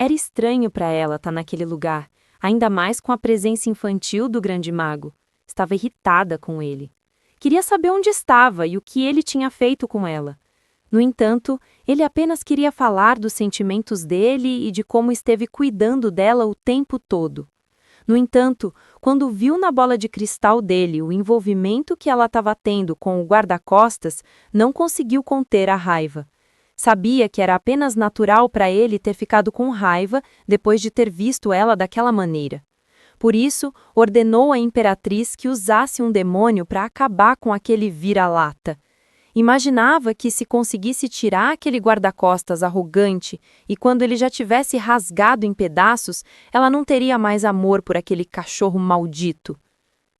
Era estranho para ela estar naquele lugar, ainda mais com a presença infantil do grande mago. Estava irritada com ele. Queria saber onde estava e o que ele tinha feito com ela. No entanto, ele apenas queria falar dos sentimentos dele e de como esteve cuidando dela o tempo todo. No entanto, quando viu na bola de cristal dele o envolvimento que ela estava tendo com o guarda-costas, não conseguiu conter a raiva. Sabia que era apenas natural para ele ter ficado com raiva depois de ter visto ela daquela maneira. Por isso, ordenou à imperatriz que usasse um demônio para acabar com aquele vira-lata. Imaginava que se conseguisse tirar aquele guarda-costas arrogante e quando ele já tivesse rasgado em pedaços, ela não teria mais amor por aquele cachorro maldito.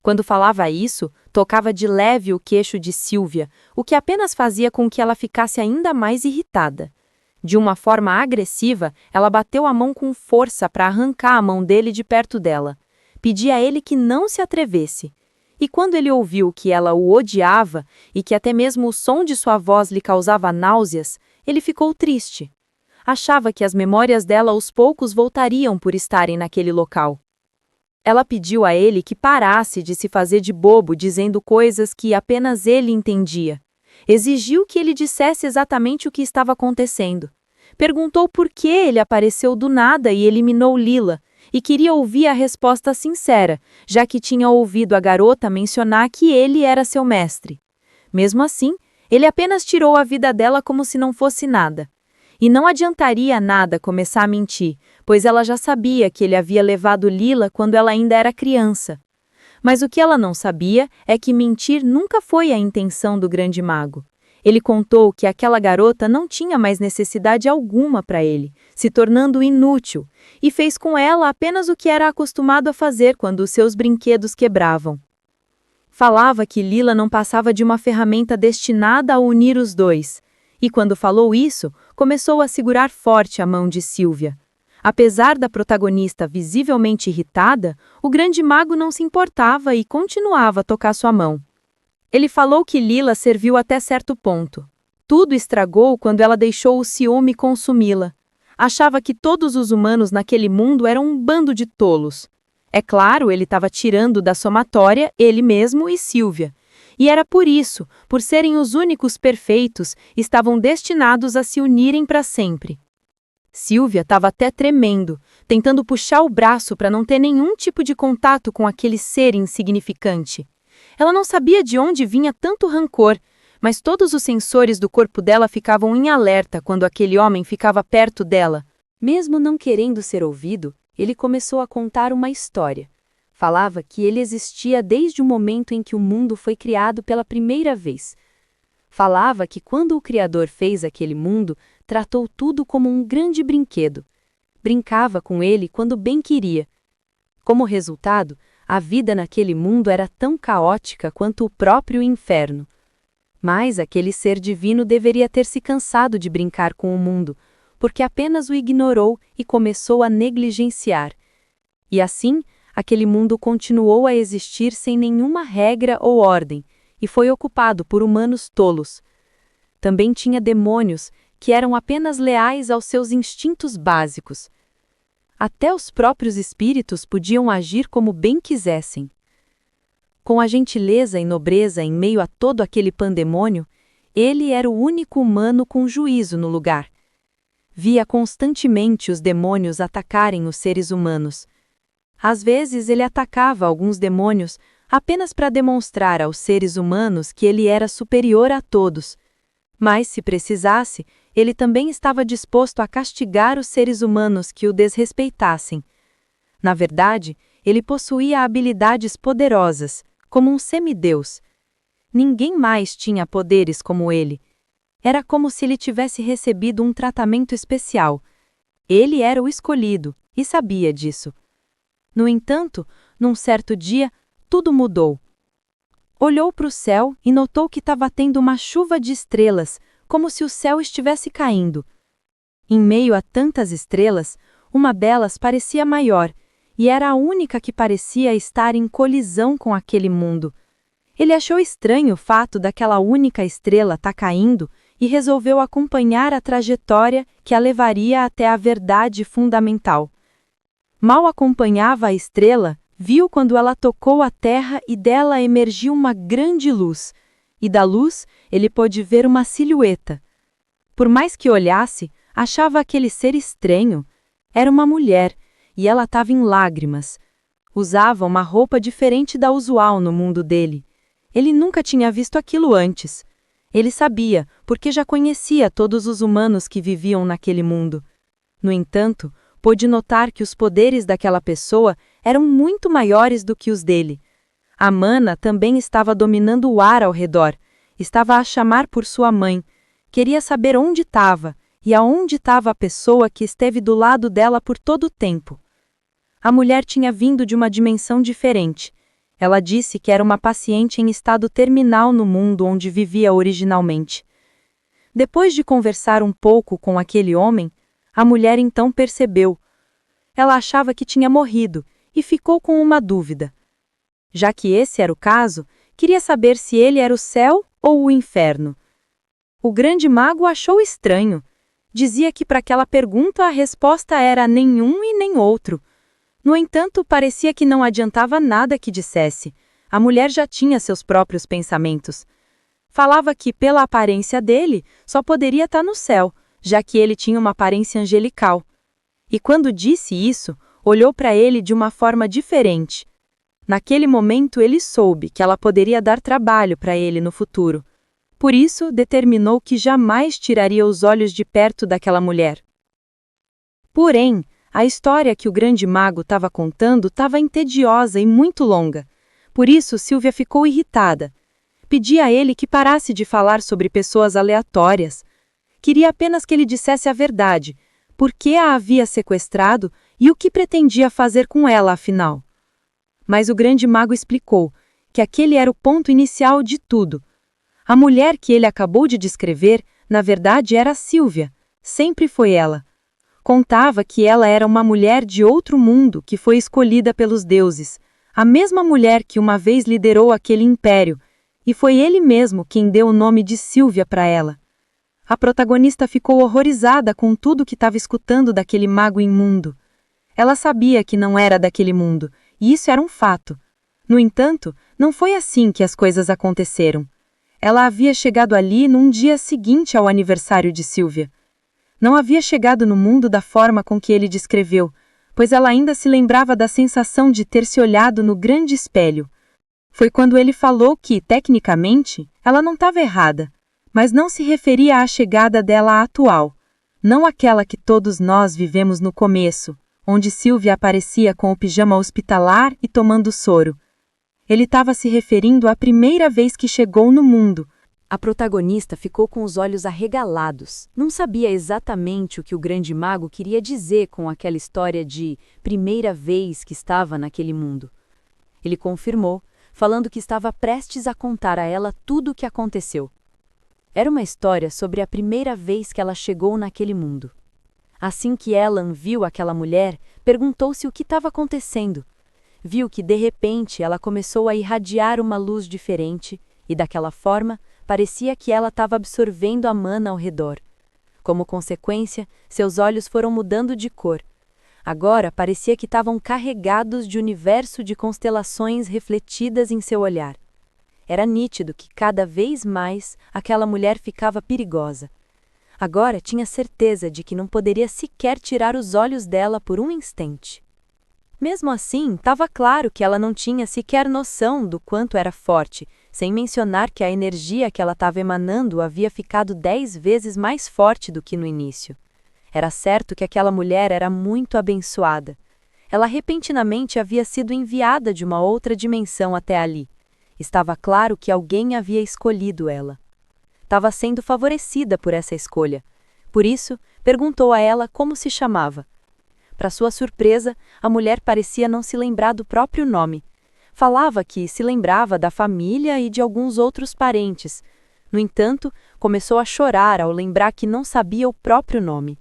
Quando falava isso, tocava de leve o queixo de Silvia, o que apenas fazia com que ela ficasse ainda mais irritada. De uma forma agressiva, ela bateu a mão com força para arrancar a mão dele de perto dela. Pedia a ele que não se atrevesse. E quando ele ouviu que ela o odiava e que até mesmo o som de sua voz lhe causava náuseas, ele ficou triste. Achava que as memórias dela aos poucos voltariam por estarem naquele local. Ela pediu a ele que parasse de se fazer de bobo dizendo coisas que apenas ele entendia. Exigiu que ele dissesse exatamente o que estava acontecendo. Perguntou por que ele apareceu do nada e eliminou Lila, e queria ouvir a resposta sincera, já que tinha ouvido a garota mencionar que ele era seu mestre. Mesmo assim, ele apenas tirou a vida dela como se não fosse nada. E não adiantaria nada começar a mentir, pois ela já sabia que ele havia levado Lila quando ela ainda era criança. Mas o que ela não sabia é que mentir nunca foi a intenção do grande mago. Ele contou que aquela garota não tinha mais necessidade alguma para ele, se tornando inútil, e fez com ela apenas o que era acostumado a fazer quando os seus brinquedos quebravam. Falava que Lila não passava de uma ferramenta destinada a unir os dois, e quando falou isso, começou a segurar forte a mão de Silvia. Apesar da protagonista visivelmente irritada, o grande mago não se importava e continuava a tocar sua mão. Ele falou que Lila serviu até certo ponto. Tudo estragou quando ela deixou o ciúme consumi-la. Achava que todos os humanos naquele mundo eram um bando de tolos. É claro, ele estava tirando da somatória ele mesmo e Silvia. E era por isso, por serem os únicos perfeitos, estavam destinados a se unirem para sempre. Silvia estava até tremendo, tentando puxar o braço para não ter nenhum tipo de contato com aquele ser insignificante. Ela não sabia de onde vinha tanto rancor, mas todos os sensores do corpo dela ficavam em alerta quando aquele homem ficava perto dela. Mesmo não querendo ser ouvido, ele começou a contar uma história. Falava que ele existia desde o momento em que o mundo foi criado pela primeira vez. Falava que quando o Criador fez aquele mundo, tratou tudo como um grande brinquedo. Brincava com ele quando bem queria. Como resultado, a vida naquele mundo era tão caótica quanto o próprio inferno. Mas aquele ser divino deveria ter se cansado de brincar com o mundo, porque apenas o ignorou e começou a negligenciar. E assim, aquele mundo continuou a existir sem nenhuma regra ou ordem, e foi ocupado por humanos tolos. Também tinha demônios, que eram apenas leais aos seus instintos básicos. Até os próprios espíritos podiam agir como bem quisessem. Com a gentileza e nobreza em meio a todo aquele pandemônio, ele era o único humano com juízo no lugar. Via constantemente os demônios atacarem os seres humanos. Às vezes ele atacava alguns demônios apenas para demonstrar aos seres humanos que ele era superior a todos. Mas, se precisasse, ele também estava disposto a castigar os seres humanos que o desrespeitassem. Na verdade, ele possuía habilidades poderosas, como um semideus. Ninguém mais tinha poderes como ele. Era como se ele tivesse recebido um tratamento especial. Ele era o escolhido, e sabia disso. No entanto, num certo dia, tudo mudou. Olhou para o céu e notou que estava tendo uma chuva de estrelas, como se o céu estivesse caindo. Em meio a tantas estrelas, uma delas parecia maior, e era a única que parecia estar em colisão com aquele mundo. Ele achou estranho o fato daquela única estrela estar caindo e resolveu acompanhar a trajetória que a levaria até a verdade fundamental. Mal acompanhava a estrela, viu quando ela tocou a terra e dela emergiu uma grande luz, e da luz ele pôde ver uma silhueta. Por mais que olhasse, achava aquele ser estranho. Era uma mulher, e ela estava em lágrimas. Usava uma roupa diferente da usual no mundo dele. Ele nunca tinha visto aquilo antes. Ele sabia, porque já conhecia todos os humanos que viviam naquele mundo. No entanto, pôde notar que os poderes daquela pessoa eram muito maiores do que os dele. A mana também estava dominando o ar ao redor. Estava a chamar por sua mãe. Queria saber onde estava e aonde estava a pessoa que esteve do lado dela por todo o tempo. A mulher tinha vindo de uma dimensão diferente. Ela disse que era uma paciente em estado terminal no mundo onde vivia originalmente. Depois de conversar um pouco com aquele homem, a mulher então percebeu. Ela achava que tinha morrido e ficou com uma dúvida. Já que esse era o caso, queria saber se ele era o céu ou o inferno. O grande mago achou estranho. Dizia que para aquela pergunta a resposta era nenhum e nem outro. No entanto, parecia que não adiantava nada que dissesse. A mulher já tinha seus próprios pensamentos. Falava que, pela aparência dele, só poderia estar no céu, já que ele tinha uma aparência angelical. E quando disse isso, olhou para ele de uma forma diferente. Naquele momento ele soube que ela poderia dar trabalho para ele no futuro. Por isso, determinou que jamais tiraria os olhos de perto daquela mulher. Porém, a história que o grande mago estava contando estava entediosa e muito longa. Por isso, Silvia ficou irritada. Pedia a ele que parasse de falar sobre pessoas aleatórias. Queria apenas que ele dissesse a verdade, por que a havia sequestrado e o que pretendia fazer com ela, afinal. Mas o grande mago explicou que aquele era o ponto inicial de tudo. A mulher que ele acabou de descrever, na verdade, era Silvia. Sempre foi ela. Contava que ela era uma mulher de outro mundo que foi escolhida pelos deuses, a mesma mulher que uma vez liderou aquele império, e foi ele mesmo quem deu o nome de Silvia para ela. A protagonista ficou horrorizada com tudo que estava escutando daquele mago imundo. Ela sabia que não era daquele mundo, e isso era um fato. No entanto, não foi assim que as coisas aconteceram. Ela havia chegado ali num dia seguinte ao aniversário de Silvia. Não havia chegado no mundo da forma com que ele descreveu, pois ela ainda se lembrava da sensação de ter se olhado no grande espelho. Foi quando ele falou que, tecnicamente, ela não estava errada, mas não se referia à chegada dela atual, não aquela que todos nós vivemos no começo, onde Silvia aparecia com o pijama hospitalar e tomando soro. Ele estava se referindo à primeira vez que chegou no mundo. A protagonista ficou com os olhos arregalados. Não sabia exatamente o que o grande mago queria dizer com aquela história de primeira vez que estava naquele mundo. Ele confirmou, falando que estava prestes a contar a ela tudo o que aconteceu. Era uma história sobre a primeira vez que ela chegou naquele mundo. Assim que Alan viu aquela mulher, perguntou-se o que estava acontecendo. Viu que, de repente, ela começou a irradiar uma luz diferente e, daquela forma, parecia que ela estava absorvendo a mana ao redor. Como consequência, seus olhos foram mudando de cor. Agora parecia que estavam carregados de universo de constelações refletidas em seu olhar. Era nítido que cada vez mais aquela mulher ficava perigosa. Agora tinha certeza de que não poderia sequer tirar os olhos dela por um instante. Mesmo assim, estava claro que ela não tinha sequer noção do quanto era forte, sem mencionar que a energia que ela estava emanando havia ficado 10 vezes mais forte do que no início. Era certo que aquela mulher era muito abençoada. Ela repentinamente havia sido enviada de uma outra dimensão até ali. Estava claro que alguém havia escolhido ela. Estava sendo favorecida por essa escolha. Por isso, perguntou a ela como se chamava. Para sua surpresa, a mulher parecia não se lembrar do próprio nome. Falava que se lembrava da família e de alguns outros parentes. No entanto, começou a chorar ao lembrar que não sabia o próprio nome.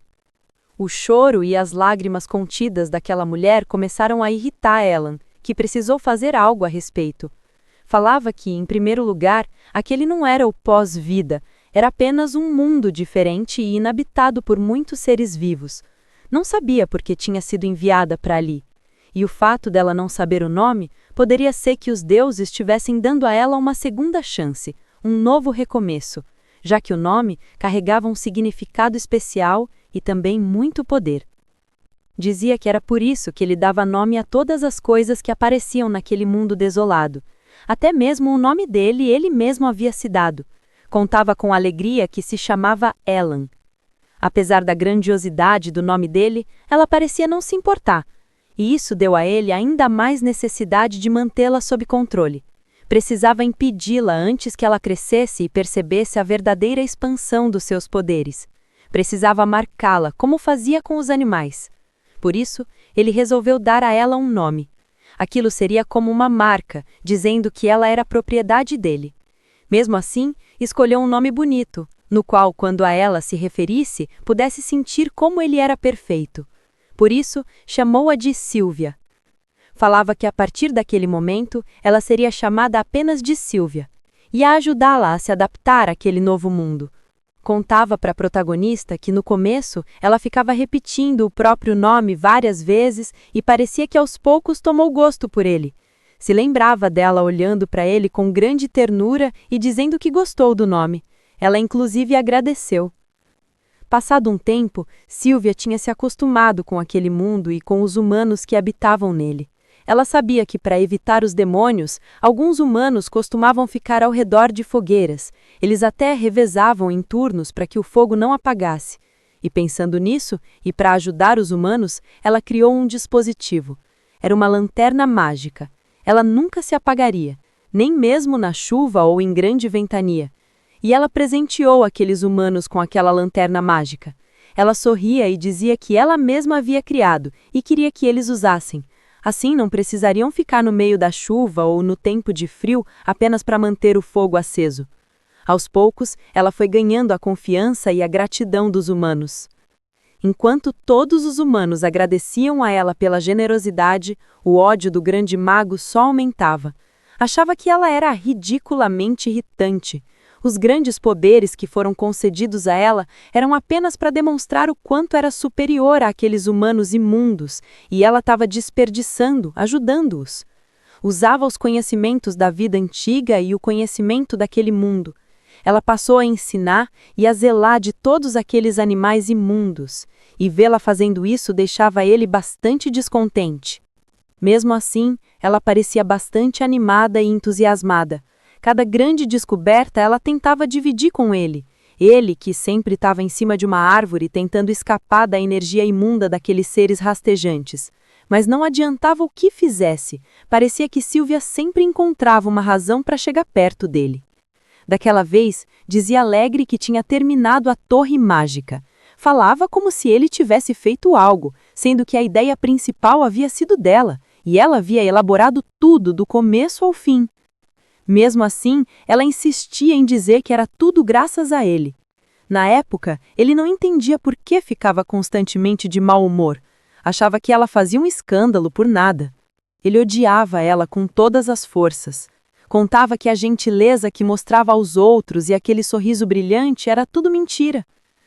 O choro e as lágrimas contidas daquela mulher começaram a irritar Alan, que precisou fazer algo a respeito. Falava que, em primeiro lugar, aquele não era o pós-vida, Era apenas um mundo diferente e inabitado por muitos seres vivos. Não sabia por que tinha sido enviada para ali. E o fato dela não saber o nome poderia ser que os deuses estivessem dando a ela uma segunda chance, um novo recomeço, já que o nome carregava um significado especial e também muito poder. Dizia que era por isso que ele dava nome a todas as coisas que apareciam naquele mundo desolado. Até mesmo o nome dele ele mesmo havia se dado. Contava com alegria que se chamava Elan. Apesar da grandiosidade do nome dele, ela parecia não se importar, e isso deu a ele ainda mais necessidade de mantê-la sob controle. Precisava impedi-la antes que ela crescesse e percebesse a verdadeira expansão dos seus poderes. Precisava marcá-la, como fazia com os animais. Por isso, ele resolveu dar a ela um nome. Aquilo seria como uma marca, dizendo que ela era propriedade dele. Mesmo assim, escolheu um nome bonito, no qual, quando a ela se referisse, pudesse sentir como ele era perfeito. Por isso, chamou-a de Sílvia. Falava que a partir daquele momento, ela seria chamada apenas de Sílvia, e a ajudá-la a se adaptar àquele novo mundo. Contava para a protagonista que, no começo, ela ficava repetindo o próprio nome várias vezes e parecia que aos poucos tomou gosto por ele. Se lembrava dela olhando para ele com grande ternura e dizendo que gostou do nome. Ela inclusive agradeceu. Passado um tempo, Sílvia tinha se acostumado com aquele mundo e com os humanos que habitavam nele. Ela sabia que, para evitar os demônios, alguns humanos costumavam ficar ao redor de fogueiras. Eles até revezavam em turnos para que o fogo não apagasse. E pensando nisso, e para ajudar os humanos, ela criou um dispositivo. Era uma lanterna mágica. Ela nunca se apagaria, nem mesmo na chuva ou em grande ventania. E ela presenteou aqueles humanos com aquela lanterna mágica. Ela sorria e dizia que ela mesma havia criado e queria que eles usassem. Assim não precisariam ficar no meio da chuva ou no tempo de frio apenas para manter o fogo aceso. Aos poucos, ela foi ganhando a confiança e a gratidão dos humanos. Enquanto todos os humanos agradeciam a ela pela generosidade, o ódio do grande mago só aumentava. Achava que ela era ridiculamente irritante. Os grandes poderes que foram concedidos a ela eram apenas para demonstrar o quanto era superior àqueles humanos imundos, e ela estava desperdiçando, ajudando-os. Usava os conhecimentos da vida antiga e o conhecimento daquele mundo. Ela passou a ensinar e a zelar de todos aqueles animais imundos, e vê-la fazendo isso deixava ele bastante descontente. Mesmo assim, ela parecia bastante animada e entusiasmada. Cada grande descoberta ela tentava dividir com ele. Ele, que sempre estava em cima de uma árvore tentando escapar da energia imunda daqueles seres rastejantes. Mas não adiantava o que fizesse. Parecia que Sílvia sempre encontrava uma razão para chegar perto dele. Daquela vez, dizia alegre que tinha terminado a torre mágica. Falava como se ele tivesse feito algo, sendo que a ideia principal havia sido dela, e ela havia elaborado tudo do começo ao fim. Mesmo assim, ela insistia em dizer que era tudo graças a ele. Na época, ele não entendia por que ficava constantemente de mau humor. Achava que ela fazia um escândalo por nada. Ele odiava ela com todas as forças. Contava que a gentileza que mostrava aos outros e aquele sorriso brilhante era tudo mentira.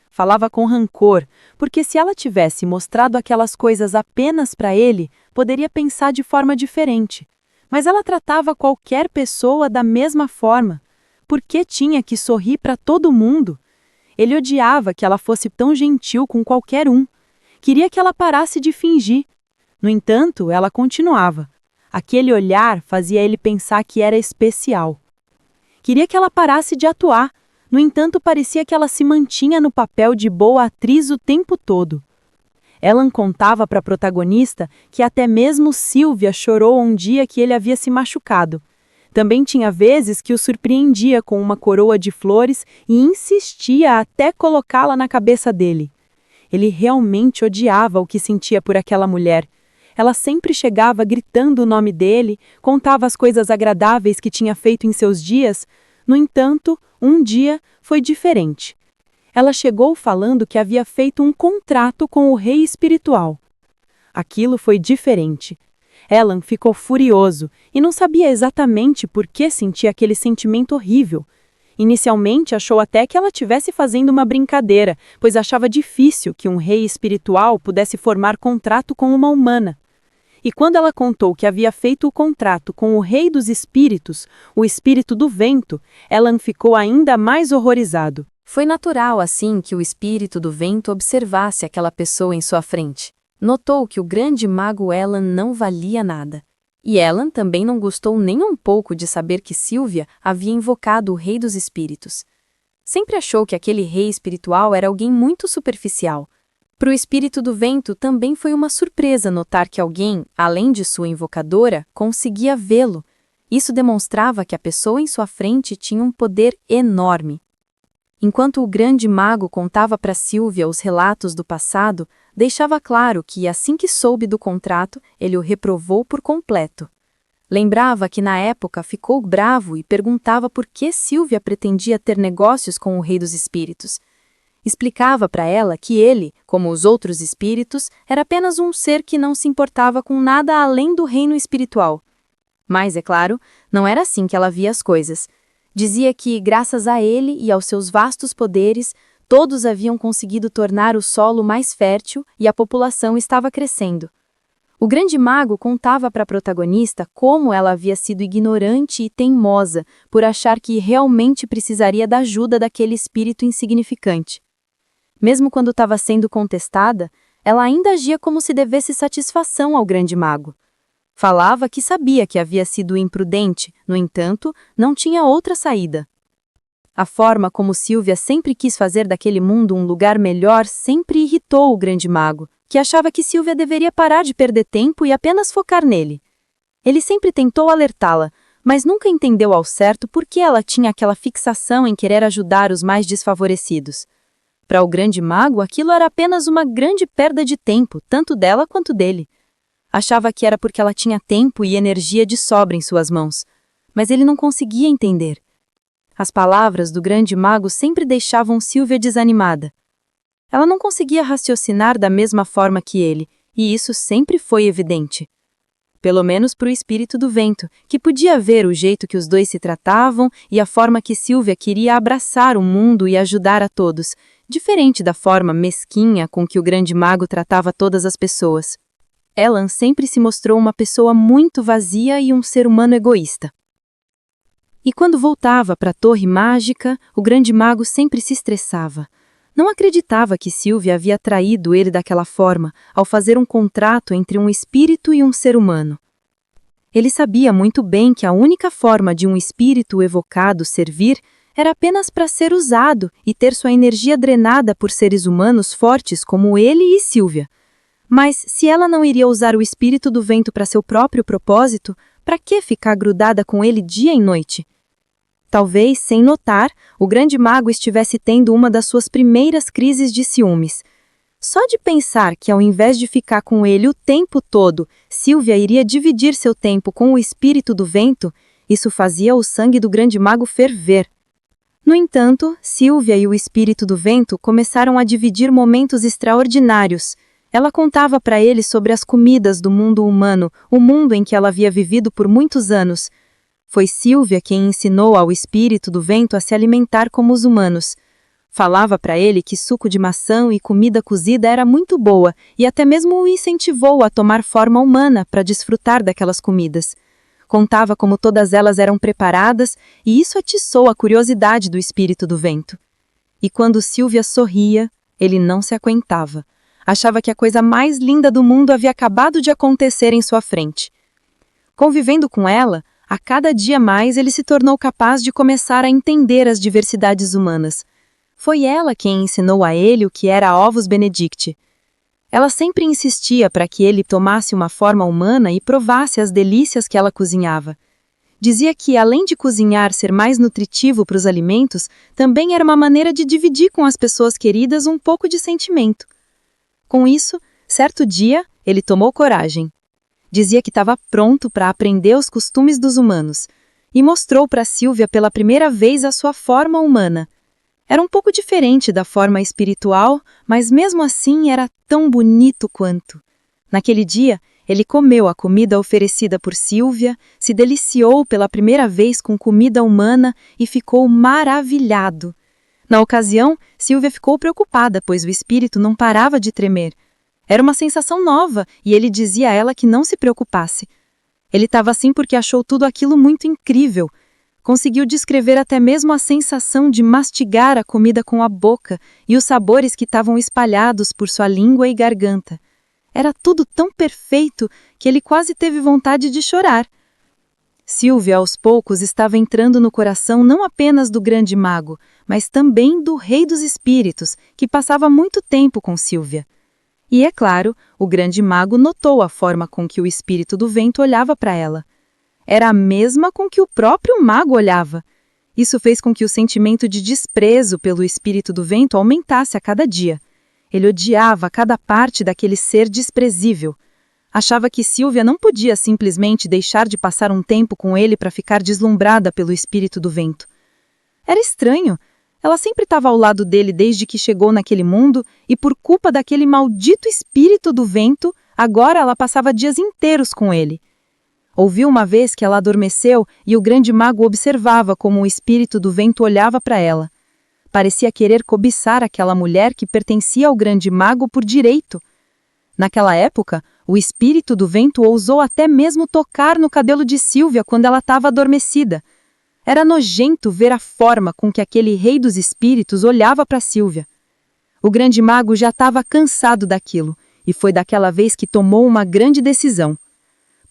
Falava com rancor, porque se ela tivesse mostrado aquelas coisas apenas para ele, poderia pensar de forma diferente. Mas ela tratava qualquer pessoa da mesma forma. Por que tinha que sorrir para todo mundo? Ele odiava que ela fosse tão gentil com qualquer um. Queria que ela parasse de fingir. No entanto, ela continuava. Aquele olhar fazia ele pensar que era especial. Queria que ela parasse de atuar. No entanto, parecia que ela se mantinha no papel de boa atriz o tempo todo. Elan contava para a protagonista que até mesmo Sílvia chorou um dia que ele havia se machucado. Também tinha vezes que o surpreendia com uma coroa de flores e insistia até colocá-la na cabeça dele. Ele realmente odiava o que sentia por aquela mulher. Ela sempre chegava gritando o nome dele, contava as coisas agradáveis que tinha feito em seus dias. No entanto, um dia foi diferente. Ela chegou falando que havia feito um contrato com o rei espiritual. Aquilo foi diferente. Elan ficou furioso e não sabia exatamente por que sentia aquele sentimento horrível. Inicialmente, achou até que ela estivesse fazendo uma brincadeira, pois achava difícil que um rei espiritual pudesse formar contrato com uma humana. E quando ela contou que havia feito o contrato com o rei dos espíritos, o espírito do vento, Elan ficou ainda mais horrorizado. Foi natural, assim, que o espírito do vento observasse aquela pessoa em sua frente. Notou que o grande mago Elan não valia nada. E Elan também não gostou nem um pouco de saber que Sylvia havia invocado o rei dos espíritos. Sempre achou que aquele rei espiritual era alguém muito superficial. Para o espírito do vento também foi uma surpresa notar que alguém, além de sua invocadora, conseguia vê-lo. Isso demonstrava que a pessoa em sua frente tinha um poder enorme. Enquanto o grande mago contava para Sylvia os relatos do passado, deixava claro que, assim que soube do contrato, ele o reprovou por completo. Lembrava que, na época, ficou bravo e perguntava por que Sylvia pretendia ter negócios com o rei dos espíritos. Explicava para ela que ele, como os outros espíritos, era apenas um ser que não se importava com nada além do reino espiritual. Mas, é claro, não era assim que ela via as coisas. Dizia que, graças a ele e aos seus vastos poderes, todos haviam conseguido tornar o solo mais fértil e a população estava crescendo. O grande mago contava para a protagonista como ela havia sido ignorante e teimosa por achar que realmente precisaria da ajuda daquele espírito insignificante. Mesmo quando estava sendo contestada, ela ainda agia como se devesse satisfação ao grande mago. Falava que sabia que havia sido imprudente, no entanto, não tinha outra saída. A forma como Sylvia sempre quis fazer daquele mundo um lugar melhor sempre irritou o grande mago, que achava que Sylvia deveria parar de perder tempo e apenas focar nele. Ele sempre tentou alertá-la, mas nunca entendeu ao certo por que ela tinha aquela fixação em querer ajudar os mais desfavorecidos. Para o grande mago, aquilo era apenas uma grande perda de tempo, tanto dela quanto dele. Achava que era porque ela tinha tempo e energia de sobra em suas mãos, mas ele não conseguia entender. As palavras do grande mago sempre deixavam Sylvia desanimada. Ela não conseguia raciocinar da mesma forma que ele, e isso sempre foi evidente. Pelo menos para o espírito do vento, que podia ver o jeito que os dois se tratavam e a forma que Sylvia queria abraçar o mundo e ajudar a todos, diferente da forma mesquinha com que o grande mago tratava todas as pessoas. Elan sempre se mostrou uma pessoa muito vazia e um ser humano egoísta. E quando voltava para a torre mágica, o grande mago sempre se estressava. Não acreditava que Sylvia havia traído ele daquela forma, ao fazer um contrato entre um espírito e um ser humano. Ele sabia muito bem que a única forma de um espírito evocado servir era apenas para ser usado e ter sua energia drenada por seres humanos fortes como ele e Sylvia. Mas, se ela não iria usar o espírito do vento para seu próprio propósito, para que ficar grudada com ele dia e noite? Talvez, sem notar, o grande mago estivesse tendo uma das suas primeiras crises de ciúmes. Só de pensar que, ao invés de ficar com ele o tempo todo, Sylvia iria dividir seu tempo com o espírito do vento, isso fazia o sangue do grande mago ferver. No entanto, Sylvia e o espírito do vento começaram a dividir momentos extraordinários. Ela contava para ele sobre as comidas do mundo humano, o mundo em que ela havia vivido por muitos anos. Foi Sylvia quem ensinou ao espírito do vento a se alimentar como os humanos. Falava para ele que suco de maçã e comida cozida era muito boa e até mesmo o incentivou a tomar forma humana para desfrutar daquelas comidas. Contava como todas elas eram preparadas e isso atiçou a curiosidade do espírito do vento. E quando Sylvia sorria, ele não se aguentava. Achava que a coisa mais linda do mundo havia acabado de acontecer em sua frente. Convivendo com ela, a cada dia mais ele se tornou capaz de começar a entender as diversidades humanas. Foi ela quem ensinou a ele o que era ovus benedicti. Ela sempre insistia para que ele tomasse uma forma humana e provasse as delícias que ela cozinhava. Dizia que, além de cozinhar ser mais nutritivo para os alimentos, também era uma maneira de dividir com as pessoas queridas um pouco de sentimento. Com isso, certo dia, ele tomou coragem. Dizia que estava pronto para aprender os costumes dos humanos e mostrou para Sylvia pela primeira vez a sua forma humana. Era um pouco diferente da forma espiritual, mas mesmo assim era tão bonito quanto. Naquele dia, Ele comeu a comida oferecida por Sílvia, se deliciou pela primeira vez com comida humana e ficou maravilhado. Na ocasião, Sílvia ficou preocupada, pois o espírito não parava de tremer. Era uma sensação nova e ele dizia a ela que não se preocupasse. Ele estava assim porque achou tudo aquilo muito incrível. Conseguiu descrever até mesmo a sensação de mastigar a comida com a boca e os sabores que estavam espalhados por sua língua e garganta. Era tudo tão perfeito que ele quase teve vontade de chorar. Sílvia, aos poucos, estava entrando no coração não apenas do grande mago, mas também do rei dos espíritos, que passava muito tempo com Sílvia. E, é claro, o grande mago notou a forma com que o espírito do vento olhava para ela. Era a mesma com que o próprio mago olhava. Isso fez com que o sentimento de desprezo pelo espírito do vento aumentasse a cada dia. Ele odiava cada parte daquele ser desprezível. Achava que Sílvia não podia simplesmente deixar de passar um tempo com ele para ficar deslumbrada pelo espírito do vento. Era estranho. Ela sempre estava ao lado dele desde que chegou naquele mundo e, por culpa daquele maldito espírito do vento, agora ela passava dias inteiros com ele. Ouviu uma vez que ela adormeceu e o grande mago observava como o espírito do vento olhava para ela. Parecia querer cobiçar aquela mulher que pertencia ao grande mago por direito. Naquela época, o espírito do vento ousou até mesmo tocar no cabelo de Sílvia quando ela estava adormecida. Era nojento ver a forma com que aquele rei dos espíritos olhava para Sílvia. O grande mago já estava cansado daquilo, e foi daquela vez que tomou uma grande decisão.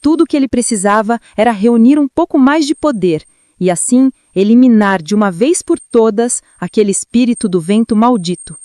Tudo o que ele precisava era reunir um pouco mais de poder, e assim eliminar de uma vez por todas aquele espírito do vento maldito.